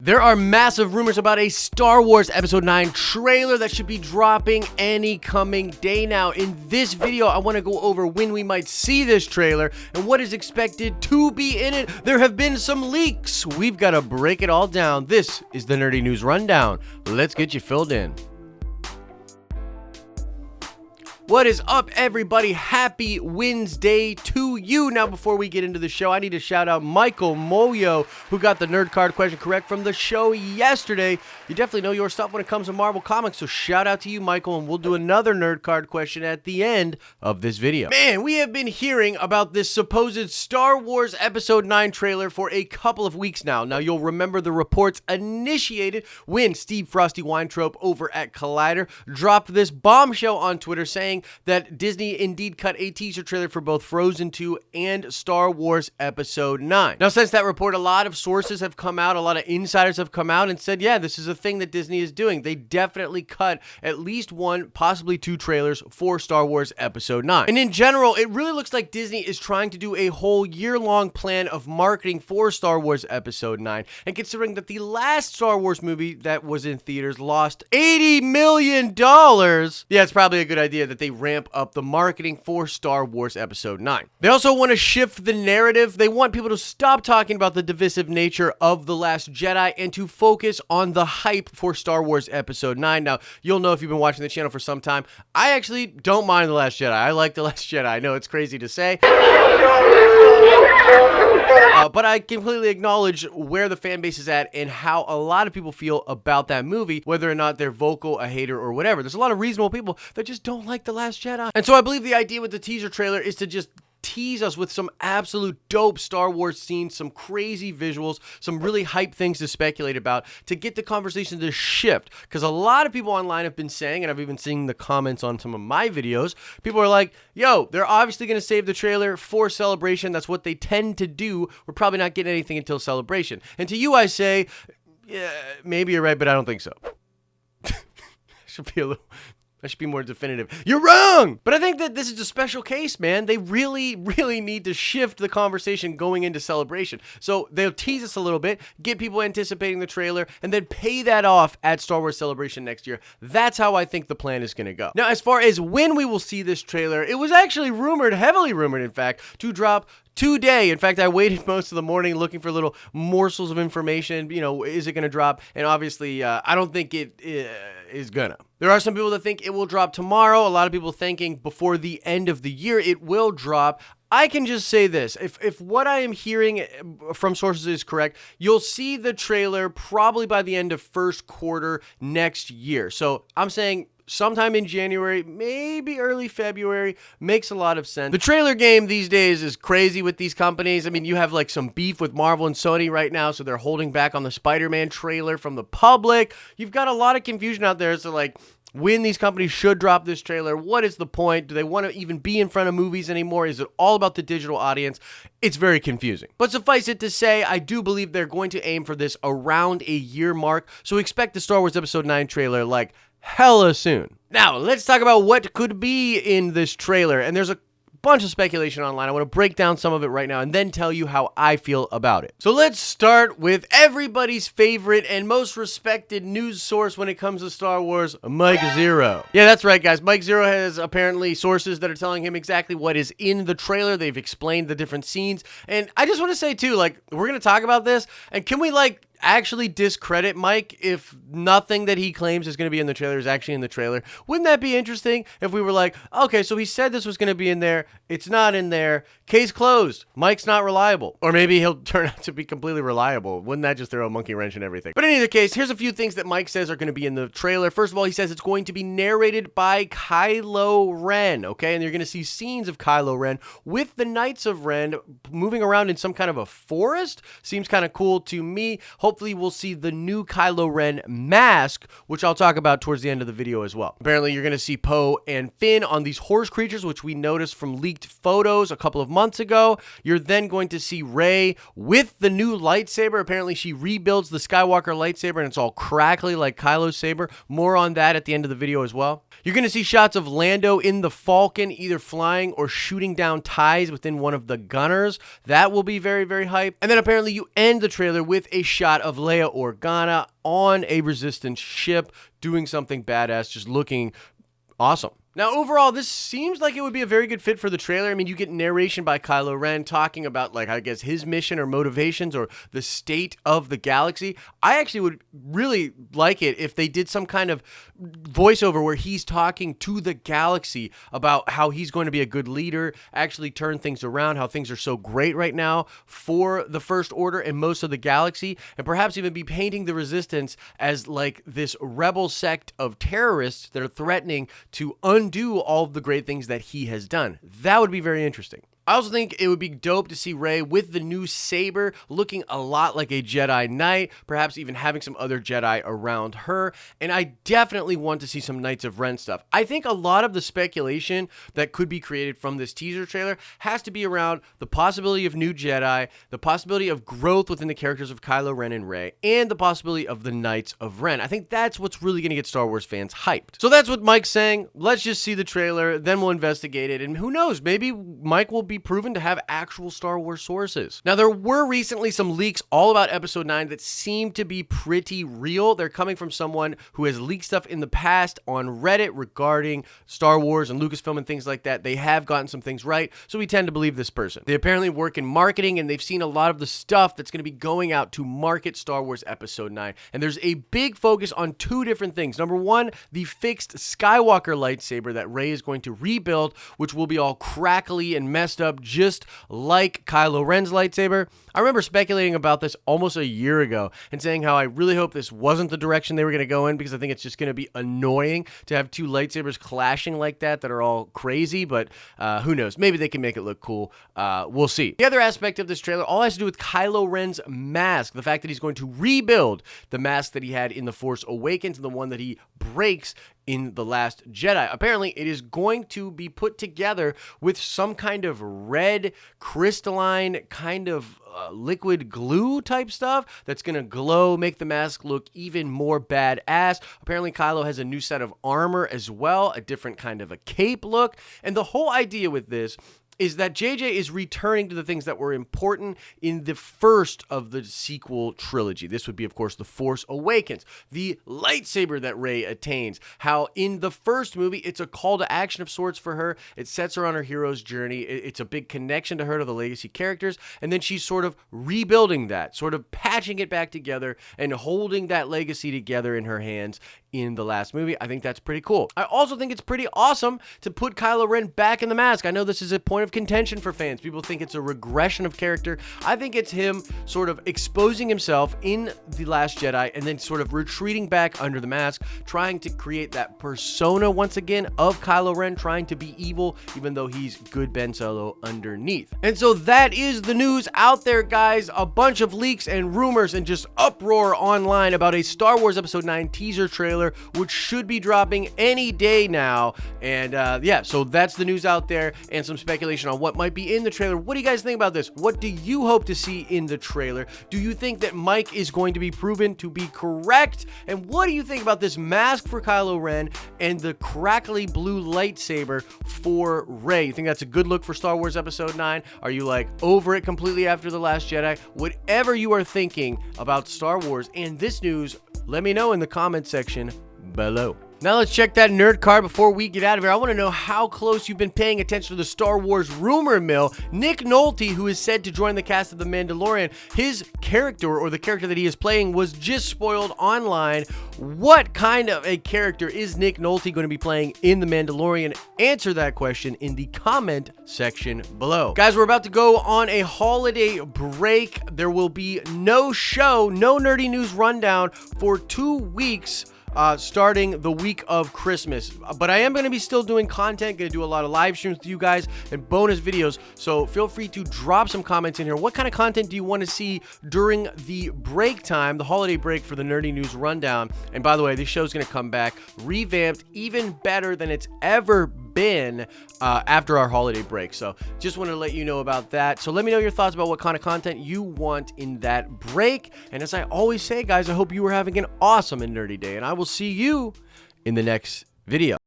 There are massive rumors about a Star Wars Episode 9 trailer that should be dropping any coming day now. In this video, I want to go over when we might see this trailer and what is expected to be in it. There have been some leaks. We've got to break it all down. This is the Nerdy News Rundown. Let's get you filled in. What is up, everybody? Happy Wednesday to you. Now, before we get into the show, I need to shout out Michael Moyo, who got the nerd card question correct from the show yesterday. You definitely know your stuff when it comes to Marvel Comics, so shout out to you, Michael, and we'll do another nerd card question at the end of this video. Man, we have been hearing about this supposed Star Wars Episode 9 trailer for a couple of weeks now. Now, you'll remember the reports initiated when Steve Frosty Weintraub over at Collider dropped this bombshell on Twitter saying that Disney indeed cut a teaser trailer for both Frozen 2 and Star Wars Episode 9. Now, since that report, a lot of sources have come out, a lot of insiders have come out and said, yeah, this is a thing that Disney is doing. They definitely cut at least one, possibly two trailers for Star Wars Episode 9. And in general, it really looks like Disney is trying to do a whole year-long plan of marketing for Star Wars Episode 9. And considering that the last Star Wars movie that was in theaters lost $80 million, yeah, it's probably a good idea that they ramp up the marketing for Star Wars Episode 9. They also want to shift the narrative. They want people to stop talking about the divisive nature of The Last Jedi and to focus on the hype for Star Wars Episode 9. Now, you'll know if you've been watching the channel for some time, I actually don't mind The Last Jedi. I like The Last Jedi. I know it's crazy to say. But I completely acknowledge where the fan base is at and how a lot of people feel about that movie, whether or not they're vocal, a hater, or whatever. There's a lot of reasonable people that just don't like The Last Jedi. And so I believe the idea with the teaser trailer is to just tease us with some absolute dope Star Wars scenes, some crazy visuals, some really hype things to speculate about to get the conversation to shift. Because a lot of people online have been saying, and I've even seen the comments on some of my videos, people are like, yo, they're obviously going to save the trailer for Celebration. That's what they tend to do. We're probably not getting anything until Celebration. And to you, I say, yeah, maybe you're right, but I don't think so. I should be more definitive. You're wrong! But I think that this is a special case, man. They really need to shift the conversation going into Celebration. So they'll tease us a little bit, get people anticipating the trailer, and then pay that off at Star Wars Celebration next year. That's how I think the plan is going to go. Now, as far as when we will see this trailer, it was actually rumored, heavily rumored, in fact, to drop today. In fact, I waited most of the morning looking for little morsels of information. You know, is it going to drop? And obviously, I don't think it is gonna. There are some people that think it will drop tomorrow. A lot of people thinking before the end of the year it will drop. I can just say this. If what I am hearing from sources is correct, you'll see the trailer probably by the end of first quarter next year. So I'm saying sometime in January, maybe early February, makes a lot of sense. The trailer game these days is crazy with these companies. I mean, you have like some beef with Marvel and Sony right now, so they're holding back on the Spider-Man trailer from the public. You've got a lot of confusion out there. So like, when these companies should drop this trailer, what is the point? Do they want to even be in front of movies anymore? Is it all about the digital audience? It's very confusing. But suffice it to say, I do believe they're going to aim for this around a year mark. So expect the Star Wars Episode 9 trailer like hella soon. Now, let's talk about what could be in this trailer. And there's a bunch of speculation online. I want to break down some of it right now and then tell you how I feel about it. So let's start with everybody's favorite and most respected news source when it comes to Star Wars, Mike Zero. Yeah, that's right, guys. Mike Zero has apparently sources that are telling him exactly what is in the trailer. They've explained the different scenes. And I just want to say too, like, we're going to talk about this, and can we actually discredit Mike if nothing that he claims is going to be in the trailer is actually in the trailer? Wouldn't that be interesting if we were like, okay, so he said this was going to be in there, it's not in there, case closed, Mike's not reliable. Or maybe he'll turn out to be completely reliable. Wouldn't that just throw a monkey wrench in everything? But in either case, here's a few things that Mike says are going to be in the trailer. First of all, he says it's going to be narrated by Kylo Ren, okay? And you're going to see scenes of Kylo Ren with the Knights of Ren moving around in some kind of a forest. Seems kind of cool to me. Hopefully we'll see the new Kylo Ren mask, which I'll talk about towards the end of the video as well. Apparently you're going to see Poe and Finn on these horse creatures, which we noticed from leaked photos a couple of months ago. You're then going to see Rey with the new lightsaber. Apparently she rebuilds the Skywalker lightsaber and it's all crackly like Kylo's saber. More on that at the end of the video as well. You're going to see shots of Lando in the Falcon, either flying or shooting down ties within one of the gunners. That will be very, very hype. And then apparently you end the trailer with a shot shot of Leia Organa on a Resistance ship doing something badass, just looking awesome. Now, overall, this seems like it would be a very good fit for the trailer. I mean, you get narration by Kylo Ren talking about, like, I guess his mission or motivations or the state of the galaxy. I actually would really like it if they did some kind of voiceover where he's talking to the galaxy about how he's going to be a good leader, actually turn things around, how things are so great right now for the First Order and most of the galaxy, and perhaps even be painting the Resistance as like this rebel sect of terrorists that are threatening to undo all of the great things that he has done. That would be very interesting. I also think it would be dope to see Rey with the new saber looking a lot like a Jedi Knight, perhaps even having some other Jedi around her, and I definitely want to see some Knights of Ren stuff. I think a lot of the speculation that could be created from this teaser trailer has to be around the possibility of new Jedi, the possibility of growth within the characters of Kylo Ren and Rey, and the possibility of the Knights of Ren. I think that's what's really going to get Star Wars fans hyped. So that's what Mike's saying. Let's just see the trailer, then we'll investigate it, and who knows, maybe Mike will be proven to have actual Star Wars sources. Now, there were recently some leaks all about Episode 9 that seem to be pretty real. They're coming from someone who has leaked stuff in the past on Reddit regarding Star Wars and Lucasfilm and things like that. They have gotten some things right, so we tend to believe this person. They apparently work in marketing, and they've seen a lot of the stuff that's going to be going out to market Star Wars Episode 9. And there's a big focus on two different things. Number one, the fixed Skywalker lightsaber that Rey is going to rebuild, which will be all crackly and messed up, just like Kylo Ren's lightsaber. I remember speculating about this almost a year ago and saying how I really hope this wasn't the direction they were going to go in, because I think it's just going to be annoying to have two lightsabers clashing like that are all crazy, but who knows? Maybe they can make it look cool. We'll see. The other aspect of this trailer all has to do with Kylo Ren's mask, the fact that he's going to rebuild the mask that he had in The Force Awakens and the one that he breaks in The Last Jedi. Apparently, it is going to be put together with some kind of red, crystalline, kind of liquid glue type stuff that's going to glow, make the mask look even more badass. Apparently, Kylo has a new set of armor as well, a different kind of a cape look. And the whole idea with this is that JJ is returning to the things that were important in the first of the sequel trilogy. This would be, of course, The Force Awakens, the lightsaber that Rey attains, how in the first movie, it's a call to action of sorts for her. It sets her on her hero's journey. It's a big connection to her, to the legacy characters, and then she's sort of rebuilding that, sort of patching it back together and holding that legacy together in her hands in the last movie. I think that's pretty cool. I also think it's pretty awesome to put Kylo Ren back in the mask. I know this is a point of contention for fans. People think it's a regression of character. I think it's him sort of exposing himself in The Last Jedi and then sort of retreating back under the mask, trying to create that persona once again of Kylo Ren, trying to be evil, even though he's good Ben Solo underneath. And so that is the news out there, guys. A bunch of leaks and rumors and just uproar online about a Star Wars Episode 9 teaser trailer, which should be dropping any day now. And yeah, so that's the news out there and some speculation on what might be in the trailer. What do you guys think about this? What do you hope to see in the trailer? Do you think that Mike is going to be proven to be correct? And what do you think about this mask for Kylo Ren and the crackly blue lightsaber for Rey? You think that's a good look for Star Wars Episode 9? Are you like over it completely after The Last Jedi? Whatever you are thinking about Star Wars and this news, let me know in the comment section below. Now let's check that nerd card before we get out of here. I want to know how close you've been paying attention to the Star Wars rumor mill. Nick Nolte, who is said to join the cast of The Mandalorian, his character, or the character that he is playing, was just spoiled online. What kind of a character is Nick Nolte going to be playing in The Mandalorian? Answer that question in the comment section below. Guys, we're about to go on a holiday break. There will be no show, no nerdy news rundown for 2 weeks. Starting the week of Christmas, but I am going to be still doing content, going to do a lot of live streams with you guys and bonus videos, so feel free to drop some comments in here. What kind of content do you want to see during the break time, the holiday break for the Nerdy News Rundown? And by the way, this show's going to come back revamped, even better than it's ever been after our holiday break, so just wanted to let you know about that. So let me know your thoughts about what kind of content you want in that break, and as I always say, guys, I hope you are having an awesome and nerdy day, and I will see you in the next video.